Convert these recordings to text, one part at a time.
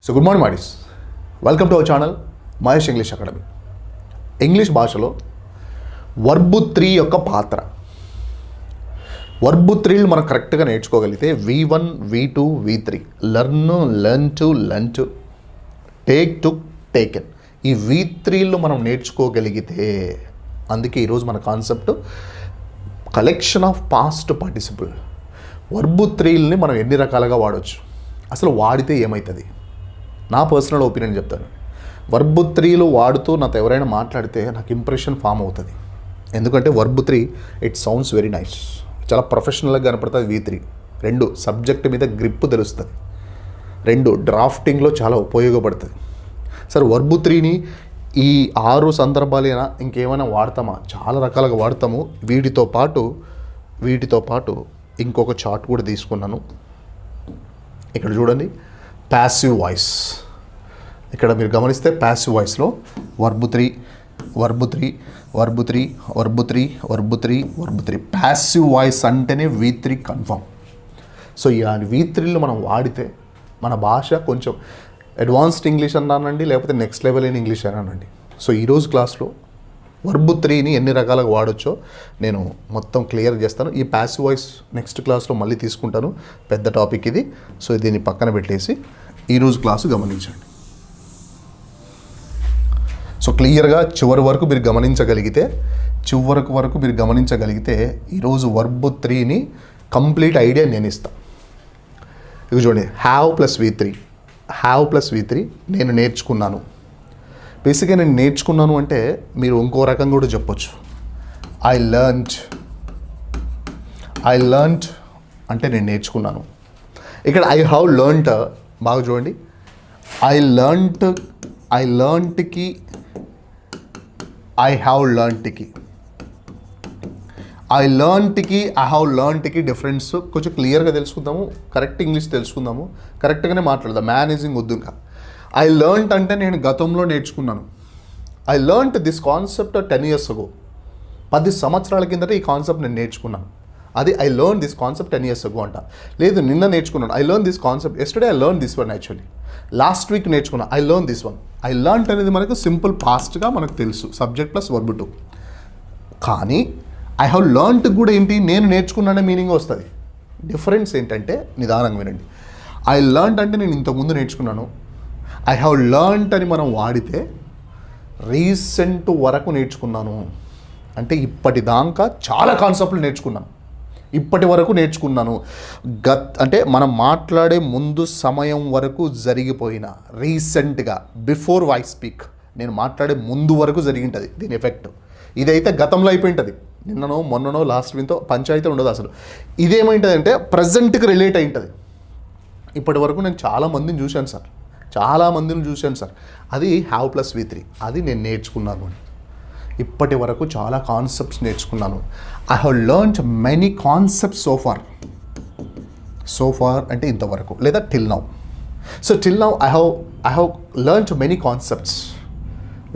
So good morning మాడీస్, welcome to our channel Mahesh English academy. English భాషలో verb 3 యొక్క పాత్ర. వర్బు 3లు మనం కరెక్ట్గా నేర్చుకోగలిగితే V1, V2, V3 learn to take to taken, ఈ V3లు మనం నేర్చుకోగలిగితే, అందుకే ఈరోజు మన concept collection of past participle. Verb 3లని మనం ఎన్ని రకాలుగా వాడవచ్చు, అసలు వాడితే ఏమవుతుంది? నా పర్సనల్ ఒపీనియన్ చెప్తాను. వర్బు 3లు వాడుతూ నాతో ఎవరైనా మాట్లాడితే నాకు ఇంప్రెషన్ ఫామ్ అవుతుంది. ఎందుకంటే verb 3 it sounds very nice, చాలా ప్రొఫెషనల్గా కనపడుతుంది. V3 2 సబ్జెక్ట్ మీద గ్రిప్ తెలుస్తుంది, 2 డ్రాఫ్టింగ్లో చాలా ఉపయోగపడుతుంది. సరే, వర్బు 3ని ఈ 6 సందర్భాలైనా ఇంకేమైనా వాడతామా? చాలా రకాలుగా వాడతాము. వీటితో పాటు ఇంకొక చార్ట్ కూడా తీసుకున్నాను. ఇక్కడ చూడండి, ప్యాసివ్ వాయిస్. ఇక్కడ మీరు గమనిస్తే ప్యాసివ్ వాయిస్లో వర్బు 3 ప్యాసివ్ వాయిస్ అంటేనే V3 కన్ఫర్మ్. సో ఈ V3లు మనం వాడితే మన భాష కొంచెం అడ్వాన్స్డ్ ఇంగ్లీష్ అన్నానండి, లేకపోతే నెక్స్ట్ లెవెల్ అయిన ఇంగ్లీష్ అన్నానండి. సో ఈరోజు క్లాస్లో వర్బు 3ని ఎన్ని రకాలుగా వాడొచ్చో నేను మొత్తం క్లియర్ చేస్తాను. ఈ ప్యాసివ్ వాయిస్ నెక్స్ట్ క్లాస్లో మళ్ళీ తీసుకుంటాను, పెద్ద టాపిక్ ఇది. సో దీన్ని పక్కన పెట్టేసి ఈరోజు క్లాసు గమనించండి. సో క్లియర్గా చివరి వరకు మీరు గమనించగలిగితే ఈరోజు వర్బు 3ని కంప్లీట్ ఐడియా నేను ఇస్తాను. ఇక చూడండి, హ్యావ్ ప్లస్ V3 నేను నేర్చుకున్నాను. బేసిక్గా నేను నేర్చుకున్నాను అంటే మీరు ఇంకో రకంగా కూడా చెప్పొచ్చు. ఐ లర్న్ట్ అంటే నేను నేర్చుకున్నాను. ఇక్కడ ఐ హ్యావ్ లర్న్ట్ బాగా చూడండి. ఐ లర్న్ట్కి ఐ హ్యావ్ లర్న్ట్కి డిఫరెన్స్ కొంచెం క్లియర్గా తెలుసుకుందాము, కరెక్ట్ ఇంగ్లీష్ తెలుసుకుందాము, కరెక్ట్గానే మాట్లాడదాం. మేనేజింగ్ వద్దు. ఇంకా ఐ లర్న్ట్ అంటే నేను గతంలో నేర్చుకున్నాను. I learnt this concept 10 years ago. 10 సంవత్సరాల కిందట ఈ కాన్సెప్ట్ నేను నేర్చుకున్నాను. అది I learn this concept 10 years ago అంట. లేదు, నిన్న నేర్చుకున్నాను. I learn this concept yesterday. I learn this one actually. Last week నేర్చుకున్నాను. I learn this one. I learnt అనేది మనకు సింపుల్ పాస్ట్గా మనకు తెలుసు, సబ్జెక్ట్ ప్లస్ వర్బ్ 2. కానీ ఐ హ్యావ్ లర్న్ట్ కూడా ఏంటి, నేను నేర్చుకున్నానే మీనింగ్ వస్తుంది. డిఫరెన్స్ ఏంటంటే నిదానంగా వినండి. ఐ లర్న్ట్ అంటే నేను ఇంతకుముందు నేర్చుకున్నాను. ఐ హ్యావ్ లర్న్ట్ అని మనం వాడితే రీసెంట్ వరకు నేర్చుకున్నాను అంటే ఇప్పటిదాకా చాలా కాన్సెప్ట్లు నేర్చుకున్నాను, ఇప్పటి వరకు నేర్చుకున్నాను. అంటే మనం మాట్లాడే ముందు సమయం వరకు జరిగిపోయిన, రీసెంట్గా బిఫోర్ ఐ స్పీక్, నేను మాట్లాడే ముందు వరకు జరిగింటుంది దీని ఎఫెక్ట్. ఇదైతే గతంలో అయిపోయింటుంది, నిన్ననో మొన్ననో లాస్ట్ వీక్తో పంచాయతీ ఉండదు అసలు. ఇదేమైంటుంది అంటే ప్రజెంట్కి రిలేట్ అయి ఉంటుంది. ఇప్పటి వరకు నేను చాలామందిని చూశాను సార్, అది హ్యావ్ ప్లస్ V3, అది నేను నేర్చుకున్నాను. ఇప్పటి వరకు చాలా కాన్సెప్ట్స్ నేర్చుకున్నాను. I have learned many concepts so far అంటే ఇంతవరకు, లేదా till now. So till now I have learned many concepts.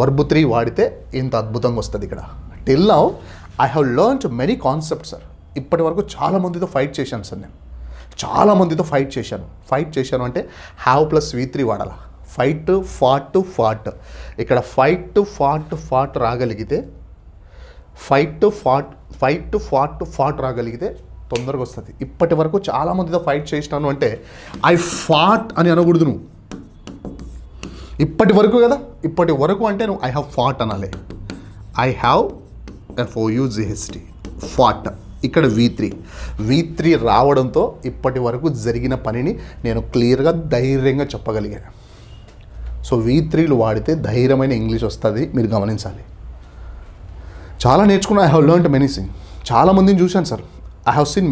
Verb 3 వాడితే ఇంత అద్భుతంగా వస్తుంది ఇక్కడ. Till now I have learned many concepts sir. ఇప్పటి వరకు చాలామందితో ఫైట్ చేశాను సార్. నేను చాలామందితో ఫైట్ చేశాను అంటే హ్యావ్ ప్లస్ V3 వాడాలా. ఫాట్ ఇక్కడ ఫాట్ రాగలిగితే, ఫాట్ రాగలిగితే తొందరగా వస్తుంది. ఇప్పటి వరకు చాలామందితో ఫైట్ చేసినాను అంటే ఐ ఫాట్ అని అనకూడదు నువ్వు. ఇప్పటి వరకు కదా, ఇప్పటి వరకు అంటే నువ్వు ఐ హ్యావ్ ఫాట్ అనాలి. I have FOUGHT fought. ఇక్కడ V3 రావడంతో ఇప్పటి వరకు జరిగిన పనిని నేను క్లియర్గా ధైర్యంగా చెప్పగలిగాను. సో V3లు వాడితే ధైర్యమైన ఇంగ్లీష్ వస్తుంది, మీరు గమనించాలి. చాలా నేర్చుకున్నా. I have learned many things. చాలామందిని చూశాను sir. I have seen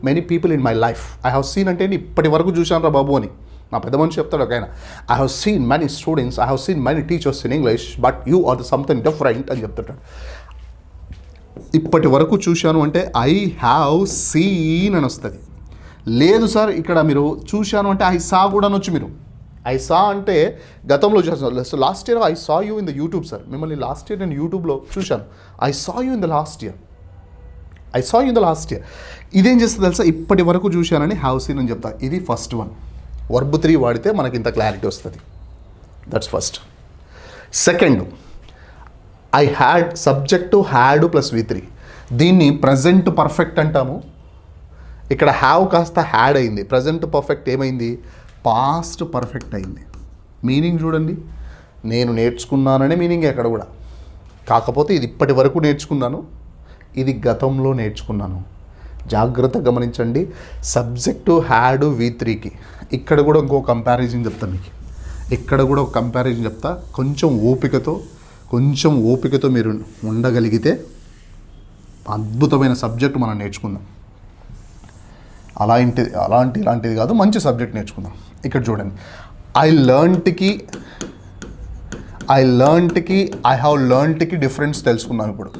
many people in my life. I have seen అంటే ఇప్పటి వరకు చూశాను రా బాబు అని నా పెద్ద మనిషి చెప్తాడు ఒక ఆయన. I have seen many students, I have seen many teachers in English, but you are something different అని చెప్తుంటాడు. ఇప్పటి వరకు చూశాను అంటే ఐ హ్యావ్ సీన్ అని వస్తుంది. లేదు సార్, ఇక్కడ మీరు చూశాను అంటే ఐ సా కూడా అనొచ్చు. మీరు ఐ సా అంటే గతంలో చూసాను. So last year I saw you in the YouTube sir. మిమ్మల్ని లాస్ట్ ఇయర్ నేను యూట్యూబ్లో చూశాను. I saw you in the last year. ఇదేం చేస్తుంది తెలుసా? ఇప్పటి వరకు చూశానని హ్యావ్ సీన్ అని చెప్తా. ఇది ఫస్ట్ వన్. వర్బ్ 3 వాడితే మనకి ఇంత క్లారిటీ వస్తుంది. That's first. Second, I had, subject had plus V3. దీన్ని ప్రజెంట్ పర్ఫెక్ట్ అంటాము. ఇక్కడ హ్యావ్ కాస్త హ్యాడ్ అయింది. ప్రజెంట్ పర్ఫెక్ట్ ఏమైంది? పాస్ట్ పర్ఫెక్ట్ అయింది. మీనింగ్ చూడండి, నేను నేర్చుకున్నాననే మీనింగ్ ఎక్కడ కూడా. కాకపోతే ఇది ఇప్పటి వరకు నేర్చుకున్నాను, ఇది గతంలో నేర్చుకున్నాను. జాగ్రత్తగా గమనించండి. సబ్జెక్టు హ్యాడ్ V3కి ఇక్కడ కూడా ఇంకో కంపారిజన్ చెప్తాను మీకు. ఇక్కడ కూడా ఒక కంపారిజన్ చెప్తా. కొంచెం ఓపికతో మీరు ఉండగలిగితే అద్భుతమైన సబ్జెక్ట్ మనం నేర్చుకుందాం. ఇలాంటిది కాదు, మంచి సబ్జెక్ట్ నేర్చుకుందాం. ఇక్కడ చూడండి, ఐ హ్యావ్ లెర్న్డ్కి డిఫరెన్స్ తెలుసుకున్నాం. ఇప్పుడు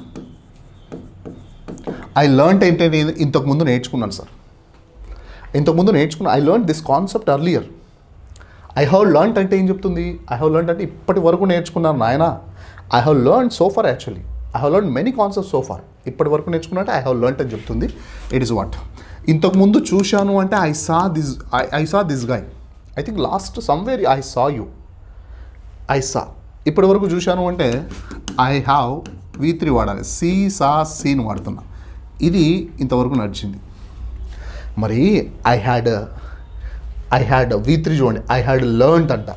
ఐ లెర్న్ట్ ఏంటంటే ఇంతకుముందు నేర్చుకున్నాను sir, I learn this concept earlier. I have learnt అంటే ఏం చెప్తుంది? ఐ హ్యావ్ లెర్న్ట్ అంటే ఇప్పటి వరకు నేర్చుకున్నాను నాయన. I have learn so far, actually I have learn many concepts so far. ఇప్పటి వరకు నేర్చుకున్నట్టే ఐ హ్యావ్ లెర్న్ట్ అని చెప్తుంది. It is what. ఇంతకుముందు చూశాను అంటే I saw this guy. I think last somewhere I saw you. I saw. ఇప్పటి వరకు చూశాను అంటే ఐ హ్యావ్ V3 వాడాలి. సీన్ వాడుతున్నా. ఇది ఇంతవరకు నడిచింది. మరి ఐ హ్యాడ్ V3 చూడండి, ఐ హ్యాడ్ లెర్న్ట్ అంట.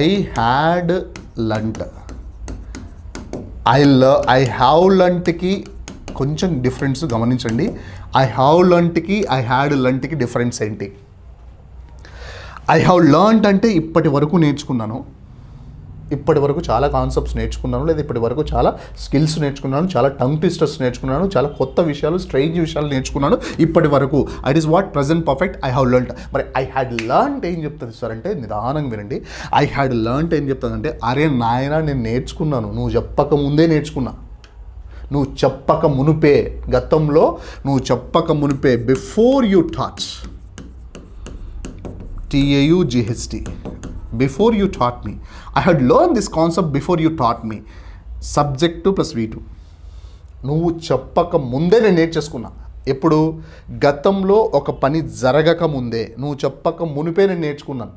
I had learnt. I have లెర్న్ట్కి కొంచెం డిఫరెన్స్ గమనించండి. ఐ హ్యావ్ లెర్న్ట్కి ఐ హ్యాడ్ లెర్న్ట్కి డిఫరెన్స్ ఏంటి? ఐ హ్యావ్ లెర్న్ట్ అంటే ఇప్పటి వరకు నేర్చుకున్నాను, ఇప్పటి వరకు చాలా కాన్సెప్ట్స్ నేర్చుకున్నాను, లేదా ఇప్పటి వరకు చాలా స్కిల్స్ నేర్చుకున్నాను, చాలా టంగ్ ట్విస్టర్స్ నేర్చుకున్నాను, చాలా కొత్త విషయాలు, స్ట్రేంజ్ విషయాలు నేర్చుకున్నాను ఇప్పటి వరకు. It is what present perfect. I have learnt. మరి ఐ హ్యాడ్ లెర్న్ట్ ఏం చెప్తుంది సార్ అంటే, నిదానంగా వినండి. ఐ హ్యాడ్ లెర్న్ట్ ఏం చెప్తుందంటే, అరే నాయన నేను నేర్చుకున్నాను, నువ్వు చెప్పక ముందే నేర్చుకున్నా. నువ్వు చెప్పక మునుపే, గతంలో నువ్వు చెప్పక మునుపే, before you taught, TAUGHT, before you taught me. I had learn this concept before you taught me. Subject plus V2. నువ్వు చెప్పక ముందే నేను నేర్చేసుకున్నా. ఎప్పుడు? గతంలో ఒక పని జరగక ముందే, నువ్వు చెప్పక మునిపే నేను నేర్చుకున్నాను.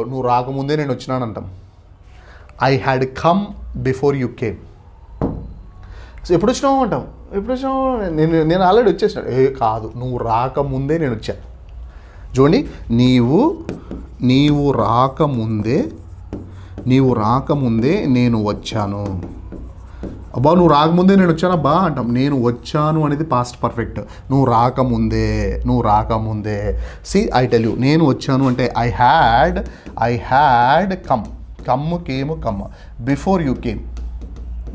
నువ్వు రాకముందే నేను వచ్చినానంటాం. I had come before you came. So ఎప్పుడు వచ్చినావు అంటాం, ఎప్పుడు వచ్చినావు, నేను ఆల్రెడీ వచ్చేసాను. కాదు, నువ్వు రాకముందే నేను వచ్చాను. చూడండి, నీవు రాకముందే నేను వచ్చాను. అబ్బా నువ్వు రాకముందే నేను వచ్చాను అబ్బా అంటాం. నేను వచ్చాను అనేది పాస్ట్ పర్ఫెక్ట్. నువ్వు రాకముందే. సి ఐ టెల్ యూ, నేను వచ్చాను అంటే I had come before you came.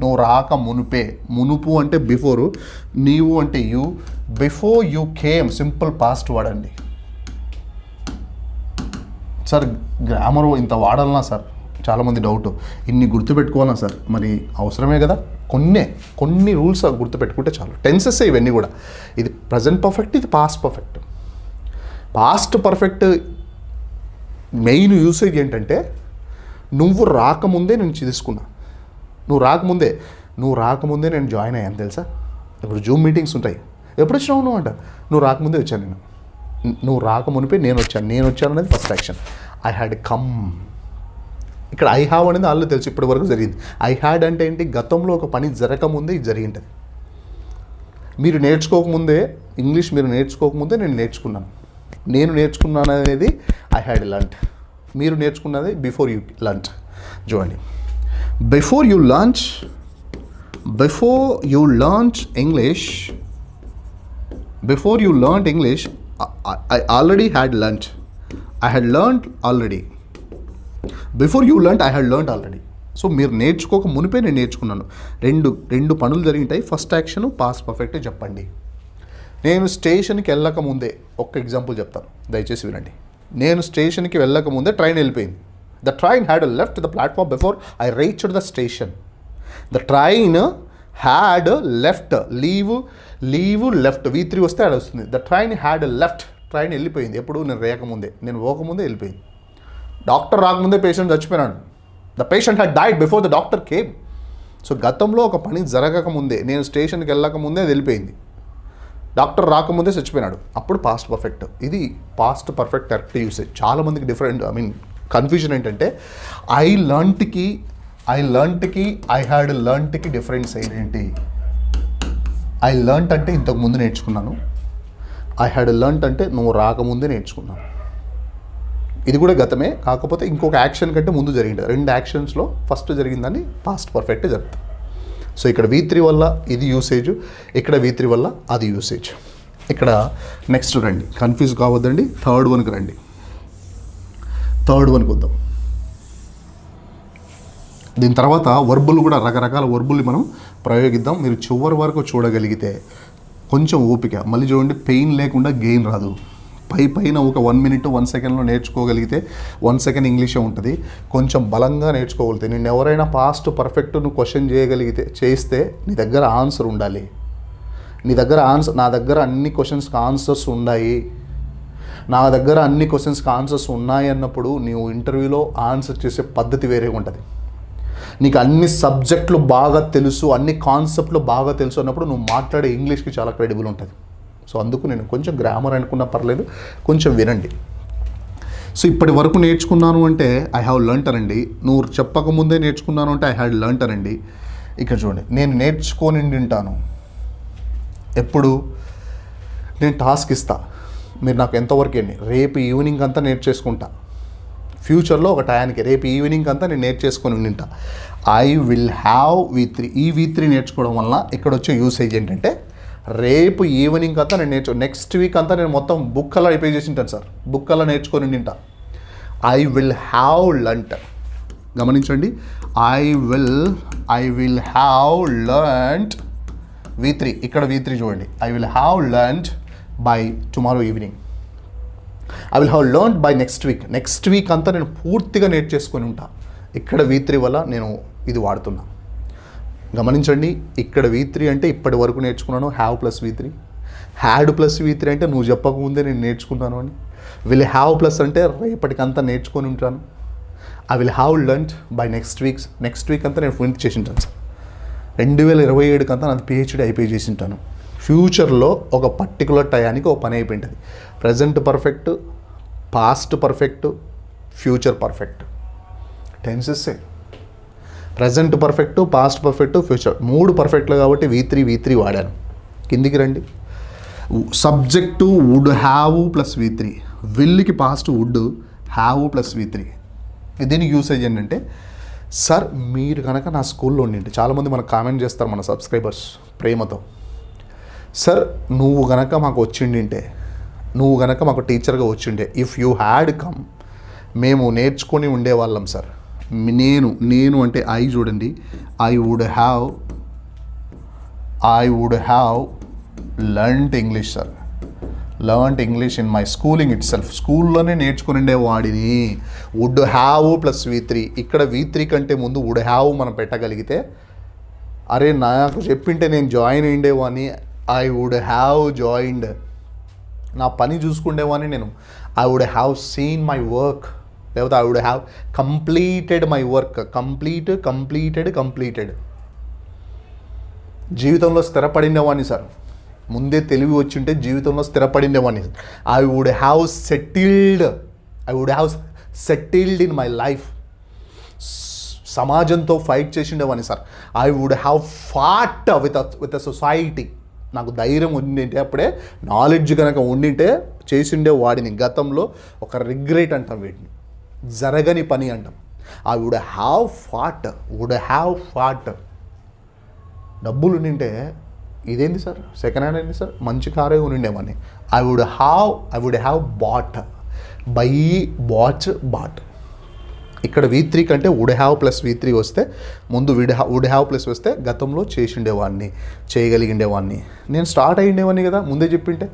నువ్వు రాక మునుపే, మునుపు అంటే బిఫోరు, నీవు అంటే you, before you came simple past వాడండి. సార్ గ్రామర్ ఇంత వాడాలనా సార్? చాలామంది డౌట్. ఇన్ని గుర్తుపెట్టుకోవాలన్నా సార్? మరి అవసరమే కదా. కొన్ని రూల్స్ గుర్తుపెట్టుకుంటే చాలు. టెన్సెస్ ఇవన్నీ కూడా. ఇది ప్రజెంట్ పర్ఫెక్ట్, ఇది past perfect. Past perfect main usage ఏంటంటే, నువ్వు రాకముందే నేను తీసుకున్నా. నువ్వు రాకముందే నేను జాయిన్ అయ్యాను తెలుసా. ఇప్పుడు జూమ్ మీటింగ్స్ ఉంటాయి. ఎప్పుడు వచ్చినావు నువ్వు అంట, నువ్వు రాకముందే వచ్చాను నేను. నువ్వు రాకమునిపే నేను వచ్చాను అనేది first action. I had come. ఇక్కడ ఐ హ్యావ్ అనేది వాళ్ళు తెలుసు ఇప్పటి వరకు జరిగింది. ఐ హ్యాడ్ అంటే ఏంటి? గతంలో ఒక పని జరగకముందే ఇది జరిగింటుంది. మీరు నేర్చుకోకముందే, ఇంగ్లీష్ మీరు నేర్చుకోకముందే నేను నేర్చుకున్నాను. నేను నేర్చుకున్నాను అనేది ఐ హ్యాడ్ లర్న్ట్. మీరు నేర్చుకున్నది బిఫోర్ యూ లర్న్ట్. చూడండి, before you learnt English, I already had learnt. I had learnt already. Before you learnt, I had learnt already. So మీరు నేర్చుకోక మునిపే నేను నేర్చుకున్నాను. రెండు పనులు జరిగినాయి. ఫస్ట్ యాక్షన్ పాస్ట్ పర్ఫెక్ట్ చెప్పండి. నేను స్టేషన్కి వెళ్ళక ముందే ఒక్క ఎగ్జాంపుల్ చెప్తాను, దయచేసి వినండి. నేను స్టేషన్కి వెళ్ళక ముందే ట్రైన్ వెళ్ళిపోయింది. The train had left the platform before I reached the station. The train had left, leave left, V3 వస్తే అది వస్తుంది. The train had left. Train వెళ్ళిపోయింది. ఎప్పుడు? నేను పోకముందే వెళ్ళిపోయింది. డాక్టర్ రాకముందే పేషెంట్ చచ్చిపోయినాడు. The patient had died before the doctor came. So గతంలో ఒక పని జరగకముందే, నేను స్టేషన్కి వెళ్ళకముందే అది వెళ్ళిపోయింది. డాక్టర్ రాకముందే చచ్చిపోయినాడు, అప్పుడు పాస్ట్ పర్ఫెక్ట్. ఇది పాస్ట్ పర్ఫెక్ట్ కరెక్ట్ యూసేజ్. చాలామందికి డిఫరెంట్ కన్ఫ్యూజన్ ఏంటంటే ఐ లర్న్ట్కి ఐ హ్యాడ్ లర్న్ట్కి డిఫరెన్స్ ఏంటి? ఐ లర్న్ట్ అంటే ఇంతకుముందు నేర్చుకున్నాను, ఐ హ్యాడ్ లర్న్ట్ అంటే నువ్వు రాకముందే నేర్చుకున్నాను. ఇది కూడా గతమే, కాకపోతే ఇంకొక యాక్షన్ కంటే ముందు జరిగింది. 2 యాక్షన్స్లో ఫస్ట్ జరిగిందని పాస్ట్ పర్ఫెక్ట్ జరుగుతుంది. సో ఇక్కడ V3 వల్ల ఇది యూసేజ్, ఇక్కడ V3 వల్ల అది యూసేజ్. ఇక్కడ నెక్స్ట్ రండి, కన్ఫ్యూజ్ కావద్దండి, థర్డ్ వన్కి రండి. థర్డ్ వన్కి వద్దాం. దీని తర్వాత వర్బులు కూడా రకరకాల వర్బుల్ని మనం ప్రయోగిద్దాం. మీరు చివరి వరకు చూడగలిగితే కొంచెం ఓపిక, మళ్ళీ చూడండి, పెయిన్ లేకుండా గెయిన్ రాదు. పైన ఒక 1 minute 1 secondలో నేర్చుకోగలిగితే 1 second ఇంగ్లీషే ఉంటుంది. కొంచెం బలంగా నేర్చుకోగలిగితే, నేను ఎవరైనా పాస్ట్ పర్ఫెక్ట్ నువ్వు క్వశ్చన్ చేస్తే నీ దగ్గర ఆన్సర్ ఉండాలి. నీ దగ్గర ఆన్సర్, నా దగ్గర అన్ని క్వశ్చన్స్కి ఆన్సర్స్ ఉన్నాయి, నా దగ్గర అన్ని క్వశ్చన్స్కి ఆన్సర్స్ ఉన్నాయి అన్నప్పుడు నీవు ఇంటర్వ్యూలో ఆన్సర్ చేసే పద్ధతి వేరే ఉంటుంది. నీకు అన్ని సబ్జెక్టులు బాగా తెలుసు, అన్ని కాన్సెప్ట్లు బాగా తెలుసు అన్నప్పుడు నువ్వు మాట్లాడే ఇంగ్లీష్కి చాలా క్రెడిబుల్ ఉంటుంది. సో అందుకు నేను కొంచెం గ్రామర్ అనుకున్నా పర్లేదు, కొంచెం వినండి. సో ఇప్పటి వరకు నేర్చుకున్నాను అంటే ఐ హ్యావ్ లర్న్ట్ అనండి. నువ్వు చెప్పకముందే నేర్చుకున్నాను అంటే ఐ హ్యాడ్ లర్న్ట్ అనండి. ఇక్కడ చూడండి, నేను నేర్చుకొని ఉంటాను. ఎప్పుడు నేను టాస్క్ ఇస్తా, మీరు నాకు ఎంతవరకు అండి, రేపు ఈవినింగ్ అంతా నేర్చేసుకుంటా. ఫ్యూచర్లో ఒక టయానికి రేపు ఈవినింగ్ అంతా నేను నేర్చేసుకొని ఉంటా. I will have V3. ఈ V3 నేర్చుకోవడం వల్ల ఇక్కడ వచ్చే యూసేజ్ ఏంటంటే రేపు ఈవినింగ్ అంతా నేను నెక్స్ట్ వీక్ అంతా నేను మొత్తం బుక్ అలా అయిపోయి చేసి ఉంటాను సార్, బుక్ అలా నేర్చుకొని ఉంటా. ఐ విల్ హ్యావ్ లర్న్ట్, గమనించండి, I will have learnt V3. ఇక్కడ V3 చూడండి, I will have learnt by tomorrow evening, I will have learnt by next week. Next week అంతా నేను పూర్తిగా నేర్చేసుకొని ఉంటా. ఇక్కడ V3 వల్ల నేను ఇది వాడుతున్నా. గమనించండి, ఇక్కడ V3 అంటే ఇప్పటి వరకు నేర్చుకున్నాను, have plus V3. Had plus V3 అంటే నువ్వు చెప్పకముందే నేను నేర్చుకున్నాను అని. విల్ హ్యావ్ ప్లస్ అంటే రేపటికంతా నేర్చుకొని ఉంటాను. I will have learnt by next week అంతా నేను ఫినిష్ చేసి ఉంటాను సార్. 2027 అంతా నాది PhD అయిపోయి చేసి ఉంటాను. ఫ్యూచర్లో ఒక పర్టికులర్ టయానికి ఒక పని అయిపోయి ఉంటుంది. Present perfect, past perfect, future perfect, టెన్సెస్సే. Present perfect, past perfect, future 3 పర్ఫెక్ట్లు కాబట్టి V3 వాడాను. కిందికి రండి. Subject would have plus V3, విల్కి past would, have plus V3. దీనికి యూసేజ్ ఏంటంటే, సార్ మీరు కనుక నా స్కూల్లో ఉండింటే, చాలామంది మనకు కామెంట్ చేస్తారు మన సబ్స్క్రైబర్స్ ప్రేమతో, సార్ నువ్వు గనక మాకు వచ్చిండింటే, నువ్వు గనక మాకు టీచర్గా వచ్చిండే, ఇఫ్ యూ హ్యాడ్ కమ్, మేము నేర్చుకొని ఉండేవాళ్ళం సార్. నేను అంటే ఐ చూడండి, I would have learnt English sir, learnt English in my schooling itself. స్కూల్లోనే నేర్చుకుని ఉండేవాడిని. Would have plus V3. ఇక్కడ V3 కంటే ముందు వుడ్ హ్యావ్ మనం పెట్టగలిగితే, అరే నాకు చెప్పింటే నేను జాయిన్ అయ్యేవాడిని, ఐ వుడ్ హ్యావ్ జాయిన్డ్, నా పని చూసుకునేవాడిని నేను. I would have seen my work, లేకపోతే I would have completed my work. Completed. జీవితంలో స్థిరపడినవాడిని సార్, ముందే తెలివి వచ్చింటే జీవితంలో స్థిరపడినవాడిని. I would have settled in my life. సమాజంతో ఫైట్ చేసిండేవాడిని sir. I would have fought with a society. నాకు ధైర్యం ఉండింటే, అప్పుడే నాలెడ్జ్ కనుక ఉండింటే చేసిండే వాడిని. గతంలో ఒక రిగ్రెట్ అంటాం, వీటిని జరగని పని అంటాం. I would have fought. డబ్బులు ఉండింటే, ఇదేంటి సార్ సెకండ్ హ్యాండ్ ఏంటి సార్, మంచి కారే ఉండిండేవాడిని. I would have bought. ఇక్కడ V3 కంటే వుడ్ హ్యావ్ ప్లస్ V3 వస్తే, ముందు వుడ్ హ్యావ్ ప్లస్ వస్తే గతంలో చేసిండేవాడిని, చేయగలిగిండేవాడిని. నేను స్టార్ట్ అయ్యిండేవాడిని కదా, ముందే చెప్పింటే.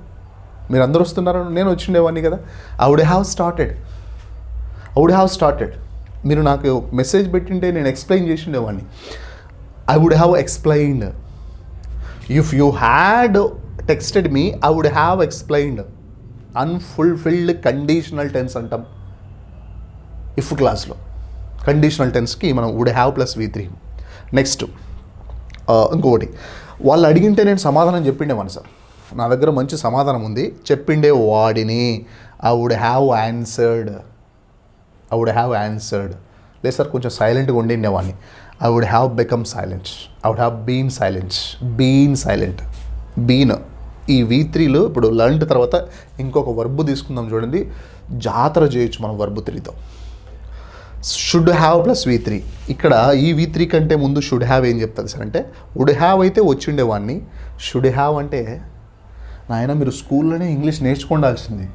మీరు అందరూ వస్తున్నారు, నేను వచ్చిండేవాడిని కదా. I would have started. మీరు నాకు మెసేజ్ పెట్టింటే నేను ఎక్స్ప్లెయిన్ చేసిండేవాడిని. I would have explained. If you had texted me, I would have explained. Unfulfilled conditional tense అంటాం ఇఫ్ క్లాస్లో. కండిషనల్ టెన్స్కి మనం would have plus V3. Next ఇంకొకటి, వాళ్ళు అడిగింటే నేను సమాధానం చెప్పిండేవాడిని సార్. నా దగ్గర మంచి సమాధానం ఉంది చెప్పిండే వాడిని ఐ వుడ్ హ్యావ్ ఆన్సర్డ్ లేదు సార్ కొంచెం సైలెంట్గా ఉండిండేవాడిని I would have become silent I would have been silent been ఈ V3లో ఇప్పుడు లర్న్డ్ తర్వాత ఇంకొక వర్బ్ తీసుకుందాం చూడండి, జాతర చేయొచ్చు మనం వర్బ్ 3తో. Should have plus V3. ఇక్కడ ఈ V3 కంటే ముందు షుడ్ హ్యావ్ ఏం చెప్తుంది సార్ అంటే వుడ్ హ్యావ్ అయితే వచ్చిండేవాడిని, షుడ్ హ్యావ్ అంటే నాయన మీరు స్కూల్లోనే ఇంగ్లీష్ నేర్చుకోవాల్సింది.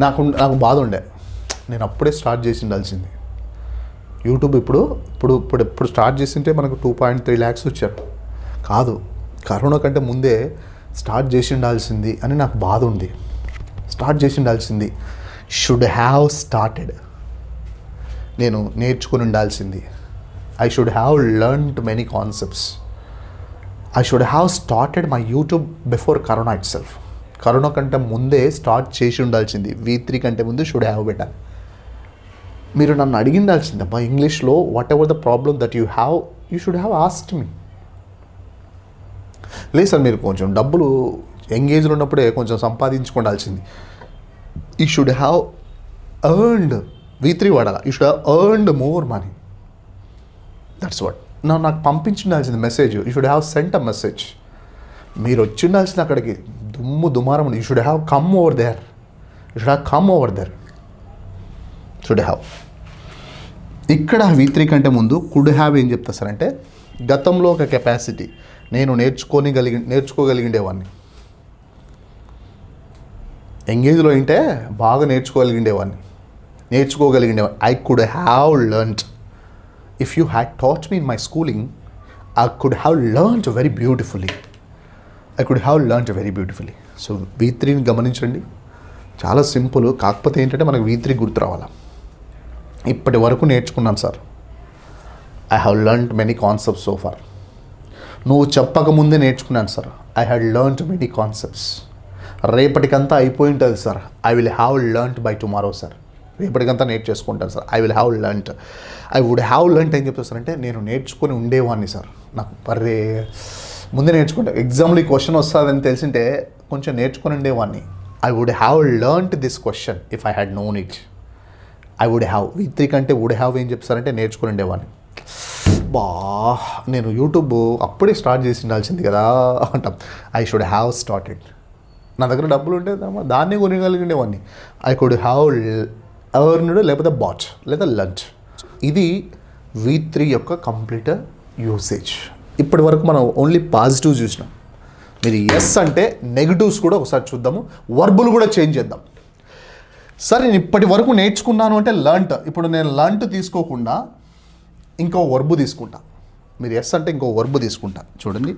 నాకు బాధ ఉండే, నేను అప్పుడే స్టార్ట్ చేసి ఉండాల్సింది. యూట్యూబ్ ఇప్పుడు స్టార్ట్ చేసింటే మనకు 2.3 lakhs వచ్చారు. కాదు, కరోనా కంటే ముందే స్టార్ట్ చేసి ఉండాల్సింది అని నాకు బాధ ఉంది. స్టార్ట్ చేసి ఉండాల్సింది. షుడ్ హ్యావ్ స్టార్టెడ్, నేను నేర్చుకుని ఉండాల్సింది. I should have learned many concepts. I should have started my YouTube before corona it self. Corona కంటే ముందే స్టార్ట్ చేసి ఉండాల్సింది. V3 కంటే ముందు షుడ్ హ్యావ్ పెట్టాలి. మీరు నన్ను అడిగిండాల్సింది అబ్బా ఇంగ్లీష్లో whatever the problem that you have you should have asked me. లేదు సార్ మీరు కొంచెం డబ్బులు ఎంగేజ్లో ఉన్నప్పుడే కొంచెం సంపాదించుకోవాల్సింది. You should have earned V3 వాడాలా, you should have earned more money. That's what. నాకు పంపించిండాల్సింది message, you should have sent a message. మీరు వచ్చిండాల్సిన అక్కడికి దుమారం you should have come over there. Should have. ఇక్కడ V3 కంటే ముందు కుడ్ హ్యావ్ ఏం చెప్తా సార్ అంటే గతంలో ఒక కెపాసిటీ, నేను నేర్చుకోగలిగిండేవాడిని. ఎంగేజ్లో ఉంటే బాగా నేర్చుకోగలిగిండేవాడిని. I could have learned. If you had taught me in my schooling I could have learned very beautifully. So V3ని గమనించండి, చాలా సింపుల్. కాకపోతే ఏంటంటే మనకు V3 గుర్తు రావాలా. ఇప్పటి వరకు నేర్చుకున్నాను sir. I have learned many concepts so far. నువ్వు చెప్పకముందే నేర్చుకున్నాను sir. I had learned many concepts. రేపటికంతా అయిపోయి ఉంటుంది sir. I will have learned by tomorrow sir. రేపటికంతా నేర్చేసుకుంటాను sir. I would have learned ఏం చెప్తాను సార్ అంటే నేను నేర్చుకొని ఉండేవాడిని సార్. నాకు ముందే నేర్చుకుంటా. ఎగ్జామ్లో ఈ క్వశ్చన్ వస్తుందని తెలిసింటే కొంచెం నేర్చుకొని ఉండేవాడిని. I would have learned this question if I had known it. V3 కంటే వుడ్ హ్యావ్ ఏం చెప్తారంటే నేర్చుకుని ఉండేవాడిని. నేను యూట్యూబ్ అప్పుడే స్టార్ట్ చేసి ఉండాల్సింది కదా అంటాం. I should have started. నా దగ్గర డబ్బులు ఉంటే దాన్ని కొనగలిగిండేవాడిని. ఐ కుడ్ హ్యావ్ ఎర్న్డ్ లేకపోతే బాట్ లేదా లంచ్. ఇది V3 యొక్క కంప్లీట్ యూసేజ్. ఇప్పటి వరకు మనం ఓన్లీ పాజిటివ్ చూసినాం. మీరు ఎస్ అంటే నెగిటివ్స్ కూడా ఒకసారి చూద్దాము. వర్బులు కూడా చేంజ్ చేద్దాం. సరే నేను ఇప్పటి వరకు నేర్చుకున్నాను అంటే లర్న్ట్. ఇప్పుడు నేను లర్న్ట్ తీసుకోకుండా ఇంకో వర్బు తీసుకుంటా. మీరు ఎస్ అంటే ఇంకో వర్బు తీసుకుంటా. చూడండి,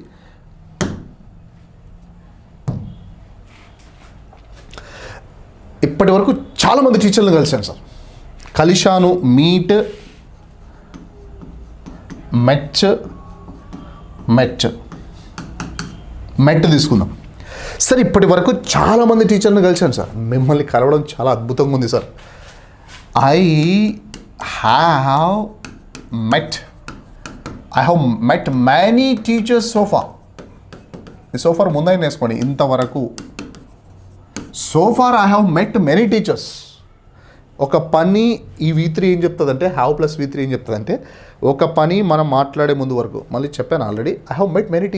ఇప్పటి వరకు చాలామంది టీచర్లను కలిశాను సార్. కలిశాను, మీట్, మెట్ తీసుకుందాం. సార్ ఇప్పటి వరకు చాలామంది టీచర్ని కలిశాను సార్. మిమ్మల్ని కలవడం చాలా అద్భుతంగా ఉంది sir. I have met many teachers so far. So far ముందైనా వేసుకోండి. ఇంతవరకు so far I have met many teachers. ఒక పని ఈ V3 ఏం చెప్తుందంటే హ్యావ్ ప్లస్ V3 ఏం చెప్తుందంటే ఒక పని మనం మాట్లాడే ముందు వరకు మళ్ళీ చెప్పాను already. I have met many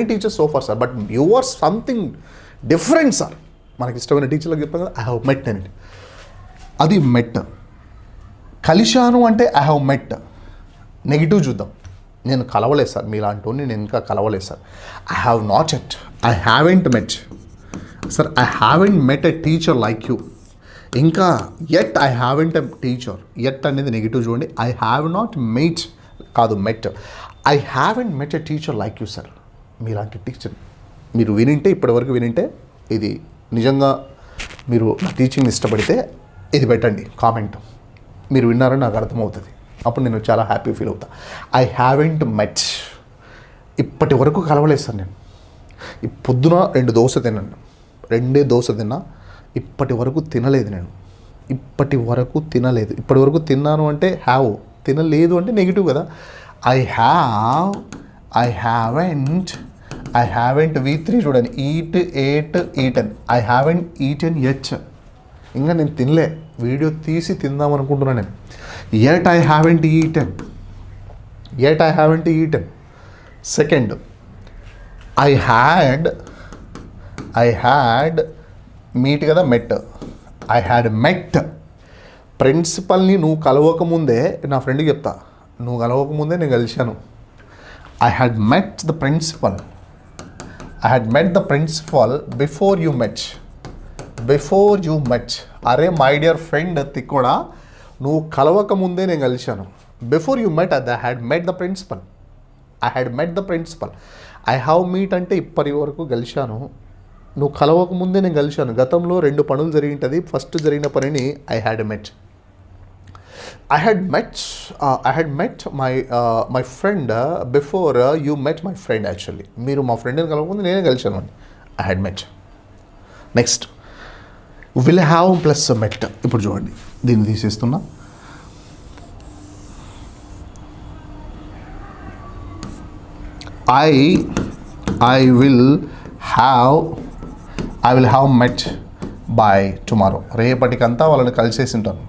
teachers so far sir. But you are something different sir. మనకి ఇష్టమైన టీచర్లకు చెప్పాను కదా, ఐ హ్యావ్ మెట్ అని. అది మెట్. కలిశాను అంటే ఐ హ్యావ్ మెట్. నెగిటివ్ చూద్దాం. నేను కలవలేదు సార్, మీలాంటి నేను ఇంకా కలవలేదు sir. I have not I haven't met sir. I haven't met a teacher like you. ఇంకా yet I haven't a teacher. Yet అనేది నెగిటివ్ చూడండి. ఐ హ్యావ్ నాట్ మెట్ కాదు, met. I haven't met a teacher like you sir. మీలాంటి teacher మీరు వినింటే, ఇప్పటివరకు వినింటే, ఇది నిజంగా మీరు టీచింగ్ ఇష్టపడితే ఇది పెట్టండి కామెంట్. మీరు విన్నారని నాకు అర్థమవుతుంది. అప్పుడు నేను చాలా హ్యాపీ ఫీల్ అవుతా. ఐ హ్యావెంట్ మెట్. ఇప్పటి వరకు కలవలేదు సార్ నేను. ఈ పొద్దున 2 దోశ తిన్నాను. 2 దోశ తిన్నా. ఇప్పటి వరకు తినలేదు నేను. ఇప్పటి వరకు తిన్నాను అంటే హ్యావ్, తినలేదు అంటే నెగిటివ్ కదా. I haven't I haven't V3 చూడండి, eat ate eaten. I haven't eaten H. ఇంకా నేను తినలే, వీడియో తీసి తిందాం అనుకుంటున్నాను నేను. Yet I haven't eaten. Yet I haven't eaten. Second, I had meet కదా, మెట్. ఐ హ్యాడ్ మెట్. ప్రిన్సిపల్ని నువ్వు కలవకముందే, నా ఫ్రెండ్కి చెప్తా, నువ్వు కలవకముందే నేను కలిశాను. I had met the principal. I had met the principal before you met. Before you met. అరే మై డియర్ ఫ్రెండ్ తిక్కోడా, నువ్వు కలవకముందే నేను కలిశాను. Before you met I had met the principal. I had met the principal. I have meet అంటే ఇప్పటి వరకు కలిశాను, నువ్వు కలవకముందే నేను కలిశాను. గతంలో 2 పనులు జరిగి ఉంటుంది. ఫస్ట్ జరిగిన పనిని I had met. I had met my friend before you met my friend. Actually మీరు మా ఫ్రెండ్ని కలవకముందు నేనే కలిశాను అని. I had met. Next, will have plus met. ఇప్పుడు చూడండి, దీన్ని తీసేస్తున్నా. I will have met by tomorrow. రేపటికంతా వాళ్ళని కలిసేసి ఉంటాను.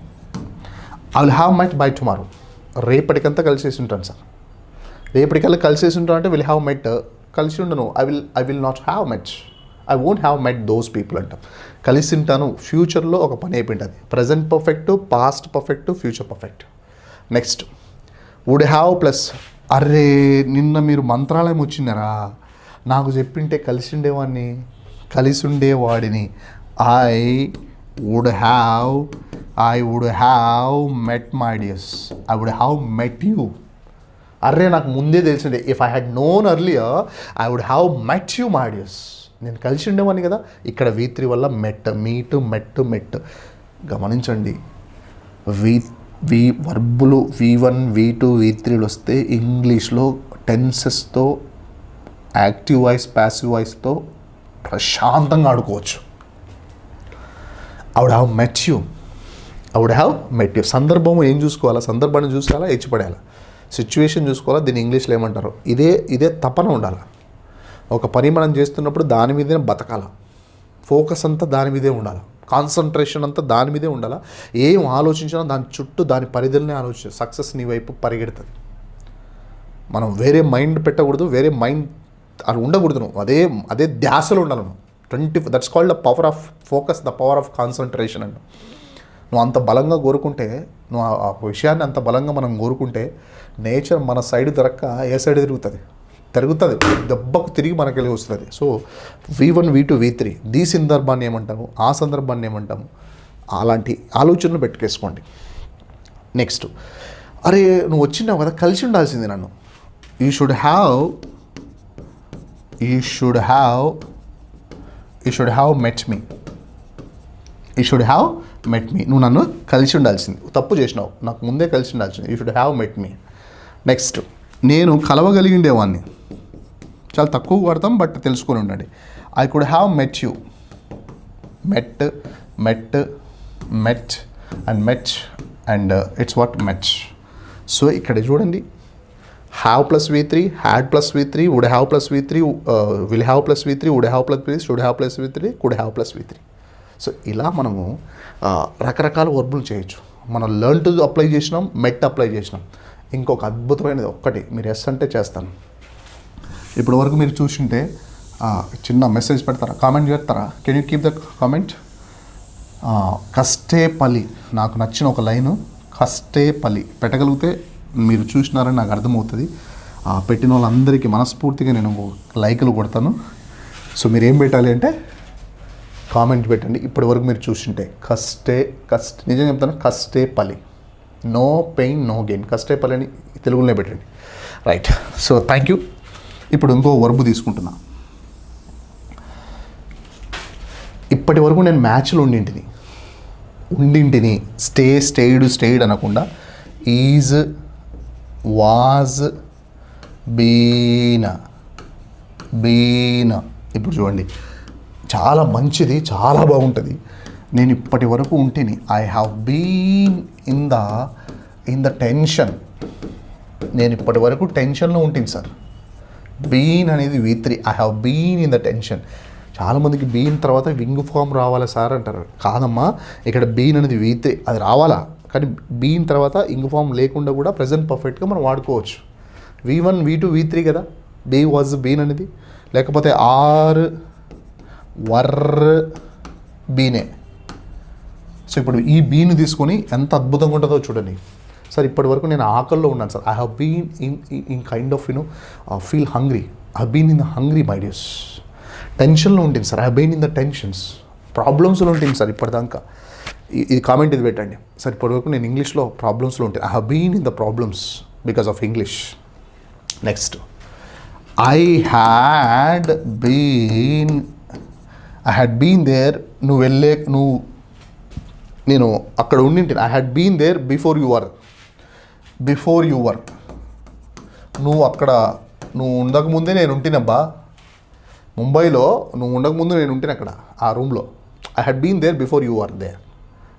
I will have met by tomorrow. రేపటికంతా కలిసేసి ఉంటాను సార్. రేపటికల్లా కలిసేసి ఉంటాను అంటే will have met కలిసి ఉండను. I will not have met. I won't have met those people అంట. కలిసి ఉంటాను ఫ్యూచర్లో ఒక పని అయిపోయింటుంది. Present perfect, past perfect, future perfect. Next, would have plus. అరే నిన్న మీరు మంత్రాలయం వచ్చినారా, నాకు చెప్పింటే కలిసి ఉండేవాడిని. I would have met my dears. I would have met you. అరే నాకు ముందే తెలిసిండే. If I had known earlier I would have met you my dears. నేను కలిసి ఉండేవాడిని కదా. ఇక్కడ V3 వల్ల మెట్, మెట్. గమనించండి, వర్బులు V1, V2, V3 వస్తే ఇంగ్లీష్లో టెన్సెస్తో, యాక్టివ్ వాయిస్, ప్యాసివ్ వాయిస్తో ప్రశాంతంగా ఆడుకోవచ్చు. I would have met you. సందర్భం ఏం చూసుకోవాలా, సందర్భాన్ని చూసుకోవాలా, హెచ్చిపడేయాలా, సిచ్యువేషన్ చూసుకోవాలా. దీన్ని ఇంగ్లీష్లో ఏమంటారు, ఇదే తపన ఉండాలి. ఒక పని మనం చేస్తున్నప్పుడు దాని మీదే బతకాల, ఫోకస్ అంతా దాని మీదే ఉండాలి, కాన్సన్ట్రేషన్ అంతా దాని మీదే ఉండాలి. ఏం ఆలోచించినా దాని చుట్టూ, దాని పరిధిలోనే ఆలోచించాలి. సక్సెస్ నీ వైపు పరిగెడుతుంది. మనం వేరే మైండ్ పెట్టకూడదు, వేరే మైండ్ అది ఉండకూడదు. అదే ధ్యాసలో ఉండాలి. 20 that's called the power of focus, the power of concentration అంట. నువ్వు అంత బలంగా కోరుకుంటే, నువ్వు ఆ విషయాన్ని అంత బలంగా మనం కోరుకుంటే, నేచర్ మన సైడ్ దొరక్క ఏ సైడ్ తిరుగుతుంది, దెబ్బకు తిరిగి మనకెళ్ళి వస్తుంది. సో V1, V2, V3 ఈ సందర్భాన్ని ఏమంటాము, ఆ సందర్భాన్ని ఏమంటాము, అలాంటి ఆలోచనలు పెట్టుకేసుకోండి. నెక్స్ట్, అరే నువ్వు వచ్చినావు కదా, కలిసి ఉండాల్సింది నన్ను. యూ షుడ్ హ్యావ్ మెట్ మీ. నువ్వు నన్ను కలిసి ఉండాల్సింది. తప్పు చేసినావు, నాకు ముందే కలిసి ఉండాల్సింది. You should have met me. Next, నేను కలవగలిగిండేవాడిని. చాలా తక్కువ వాడతాం, బట్ తెలుసుకొని ఉండండి. I could have met you. Met and it's what met. So ఇక్కడ చూడండి, have plus V3, had plus V3, would have plus V3, will have plus V3, would have plus V3, should have plus V3, could have plus V3. So ఇలా మనము రకరకాల వర్బులు చేయొచ్చు. మనం learn to apply చేసినాం, మెట్ apply చేసినాం. ఇంకొక అద్భుతమైనది ఒక్కటి, మీరు ఎస్ అంటే చేస్తాను. ఇప్పటి వరకు మీరు చూసింటే చిన్న మెసేజ్ పెడతారా, కామెంట్ చేస్తారా? Can you keep the comment? కష్టేపల్లి, నాకు నచ్చిన ఒక లైను, కష్టేపల్లి పెట్టగలిగితే మీరు చూసినారని నాకు అర్థమవుతుంది. పెట్టిన వాళ్ళందరికీ మనస్ఫూర్తిగా నేను లైకులు కొడతాను. సో మీరు ఏం పెట్టాలి అంటే కామెంట్ పెట్టండి. ఇప్పటి వరకు మీరు చూసింటే నిజంగా చెప్తాను, కష్టేపల్లి, నో పెయిన్ నో గెయిన్. కష్టేపల్లి అని తెలుగులోనే పెట్టండి. రైట్. So thank you. ఇప్పుడు ఇంకో వర్బు తీసుకుంటున్నా. ఇప్పటి వరకు నేను మ్యాచ్లో ఉండింటిని స్టేడ్ అనకుండా ఈజ్, వాజ్, బీన్. ఇప్పుడు చూడండి, చాలా మంచిది, చాలా బాగుంటుంది. నేను ఇప్పటి వరకు ఉంటేని, I have been in the tension. నేను ఇప్పటి వరకు టెన్షన్లో ఉంటుంది సార్. బీన్ అనేది V3. I have been in the tension. చాలామందికి బీన్ తర్వాత వింగ్ ఫామ్ రావాలా సార్ అంటారు. కాదమ్మా, ఇక్కడ బీన్ అనేది V3 అది రావాలా, కానీ బీన్ తర్వాత ఇంగ్ ఫామ్ లేకుండా కూడా ప్రజెంట్ పర్ఫెక్ట్గా మనం వాడుకోవచ్చు. V1 V2 V3 కదా, బీ వాజ్ బీన్ అనేది, లేకపోతే ఆర్ వర్ బీనే. సో ఇప్పుడు ఈ బీన్ తీసుకొని ఎంత అద్భుతంగా ఉంటుందో చూడండి సార్. ఇప్పటి వరకు నేను ఆకల్లో ఉన్నాను sir. I have been in kind of feel hungry. I have been in the hungry my dears. టెన్షన్లో ఉంటుంది sir. I have been in the tensions. ప్రాబ్లమ్స్లో ఉంటుంది సార్ ఇప్పటిదాకా. ఇది కామెంట్ ఇది పెట్టండి సార్. ఇప్పటివరకు నేను ఇంగ్లీష్లో ప్రాబ్లమ్స్లో ఉంటాను. I have been in the problems because of English. Next, I had been there. నేను అక్కడ ఉండింటాను. I had been there before you were. నువ్వు ఉండకముందే నేను ఉంటినబ్బా. ముంబైలో నువ్వు ఉండకముందు నేను ఉంటేనే అక్కడ ఆ రూమ్లో. I had been there before you are there.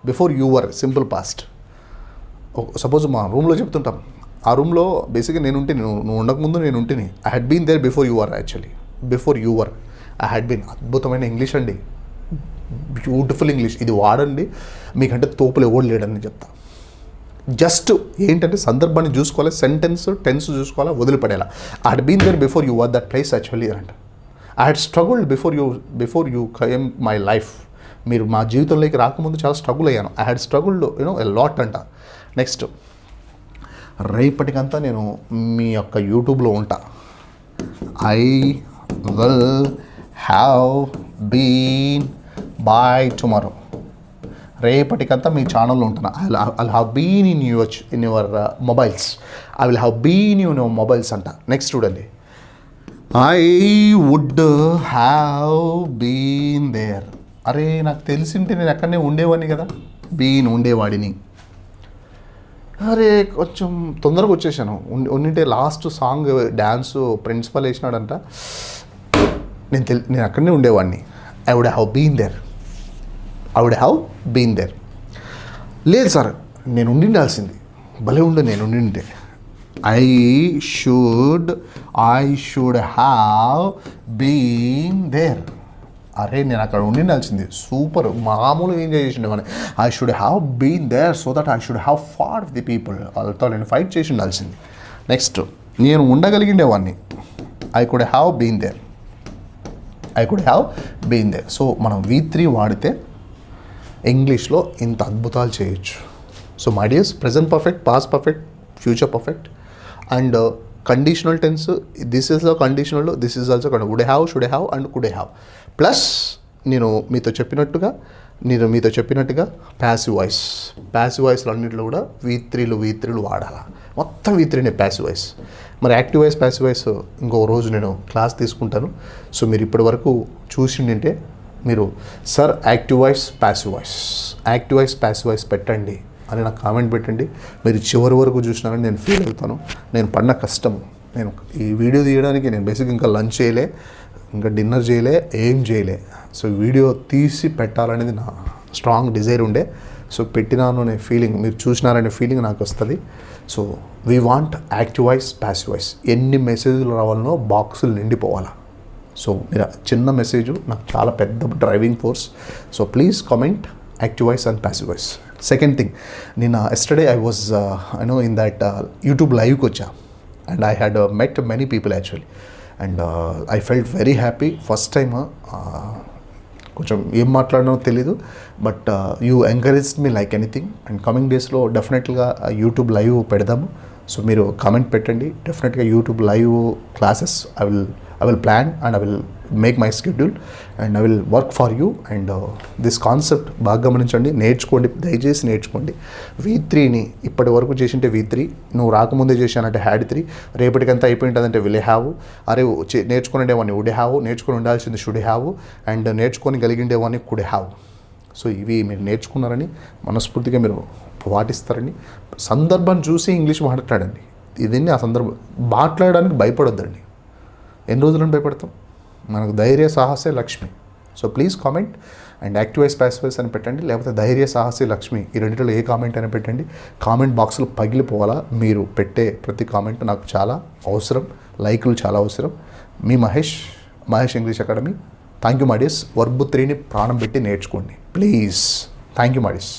Before you were simple past. Suppose మా రూమ్లో చెప్తుంటాం, ఆ రూమ్లో బేసిక్గా నేను ఉంటే, నువ్వు ఉండకముందు నేను ఉంటేనే. I had been there before you are. Actually before you were I had been. అద్భుతమైన ఇంగ్లీష్ అండి, బ్యూటిఫుల్ ఇంగ్లీష్. ఇది వాడండి, మీకంటే తోపులు ఎవడు లేడని చెప్తా. జస్ట్ ఏంటంటే సందర్భాన్ని చూసుకోవాలి, టెన్స్ చూసుకోవాలా, వదిలిపడేలా. I had been there before you are that place actually అంట. I had struggled before you come my life. మీరు మా జీవితంలోకి రాకముందు చాలా స్ట్రగుల్ అయ్యాను. I had struggled a lot అంట. నెక్స్ట్, రేపటికంతా నేను మీ యొక్క యూట్యూబ్లో ఉంటా. I will have been by tomorrow. రేపటికంతా మీ ఛానల్లో ఉంటున్నా. I have been in your mobiles. I will have been in your mobiles అంట. నెక్స్ట్ చూడండి, I would have been there. అరే నాకు తెలిసింటే నేను ఎక్కడనే ఉండేవాడిని కదా, ఉండేవాడిని. అరే కొంచెం తొందరగా వచ్చేసాను. ఉండింటే లాస్ట్ సాంగ్ డ్యాన్స్ ప్రిన్సిపల్ వేసినాడంట, నేను అక్కడనే ఉండేవాడిని. I would have been there. లేదు సార్, నేను ఉండిండాల్సింది. భలే ఉండే నేను ఉండింటే. I should have been there. అరే నేను అక్కడ ఉండిండాల్సింది. సూపర్, మామూలుగా ఎంజాయ్ చేసిండేవాడిని. I should have been there so that I should have fought with the people. వాళ్ళతో నేను ఫైట్ చేసి ఉండాల్సింది. నెక్స్ట్, నేను ఉండగలిగిండేవాడిని. I could have been there. So మనం V3 వాడితే ఇంగ్లీష్లో ఇంత అద్భుతాలు చేయొచ్చు. So my dears, present perfect, past perfect, future perfect and conditional tense. This is conditional, this is also would have, should have and could have. Plus నేను మీతో చెప్పినట్టుగా passive వాయిస్లు అన్నింటిలో కూడా V3లు వాడాలా. మొత్తం V3నే ప్యాసివ్ వాయిస్. మరి యాక్టివ్ వాయిస్, ప్యాసివ్ వాయిస్ ఇంకో రోజు నేను క్లాస్ తీసుకుంటాను. సో మీరు ఇప్పటి వరకు చూసిండింటే మీరు sir active voice, passive voice పెట్టండి అని నాకు కామెంట్ పెట్టండి. మీరు చివరి వరకు చూసినారని నేను ఫీల్ అవుతాను. నేను పడిన కష్టం, నేను ఈ వీడియో తీయడానికి నేను బేసిక్ ఇంకా లంచ్ చేయలే, ఇంకా డిన్నర్ చేయలే, ఏం చేయలే. సో వీడియో తీసి పెట్టాలనేది నా స్ట్రాంగ్ డిజైర్ ఉండే. సో పెట్టినాను అనే ఫీలింగ్, మీరు చూసినారనే ఫీలింగ్ నాకు వస్తుంది. So we want active voice, passive voice. ఎన్ని మెసేజ్లు రావాలనో బాక్సులు నిండిపోవాలా. సో మీరు చిన్న మెసేజ్ నాకు చాలా పెద్ద driving force. So please comment active voice and passive voice. Second thing, నేను yesterday I was in that YouTube లైవ్కి వచ్చా and I had met many people actually and I felt very happy. First time కొంచెం ఏం మాట్లాడనో తెలీదు, but you encouraged me like anything. And coming డేస్లో డెఫినెట్గా YouTube live పెడదాము. సో మీరు కామెంట్ పెట్టండి. డెఫినెట్గా YouTube live classes I will plan and I will make my schedule and I will work for you. And this concept బాగా గమనించండి, నేర్చుకోండి, దయచేసి నేర్చుకోండి. V3ని ఇప్పటి వరకు చేసింటే V3, నువ్వు రాకముందే చేశానంటే హ్యాడ్ 3, రేపటికంతా అయిపోయింటుందంటే విల్ హ్యావ్. అరే నేర్చుకునేవాడిని వుడ్ హ్యావ్, నేర్చుకుని ఉండాల్సింది షుడ్ హ్యావ్ అండ్ నేర్చుకొని కలిగిండేవాడిని కుడ్ హ్యావ్. సో ఇవి మీరు నేర్చుకున్నారని మనస్ఫూర్తిగా మీరు పాటిస్తారని. సందర్భాన్ని చూసి ఇంగ్లీష్ మాట్లాడండి. ఇదన్నీ ఆ సందర్భం మాట్లాడడానికి భయపడొద్దండి. ఎన్ని రోజులను భయపడతాం? మనకు ధైర్య సాహసే లక్ష్మి. So please comment and active voice, passive voice అని పెట్టండి, లేకపోతే ధైర్య సాహసే లక్ష్మి, ఈ రెండింటిలో ఏ కామెంట్ అయినా పెట్టండి. కామెంట్ బాక్స్లో పగిలిపోవాలా. మీరు పెట్టే ప్రతి కామెంట్ నాకు చాలా అవసరం, లైకులు చాలా అవసరం. మీ Mahesh English Academy. Thank you మడిస్. వర్బ్ 3ని ప్రాణం పెట్టి నేర్చుకోండి ప్లీజ్. Thank you మడిస్.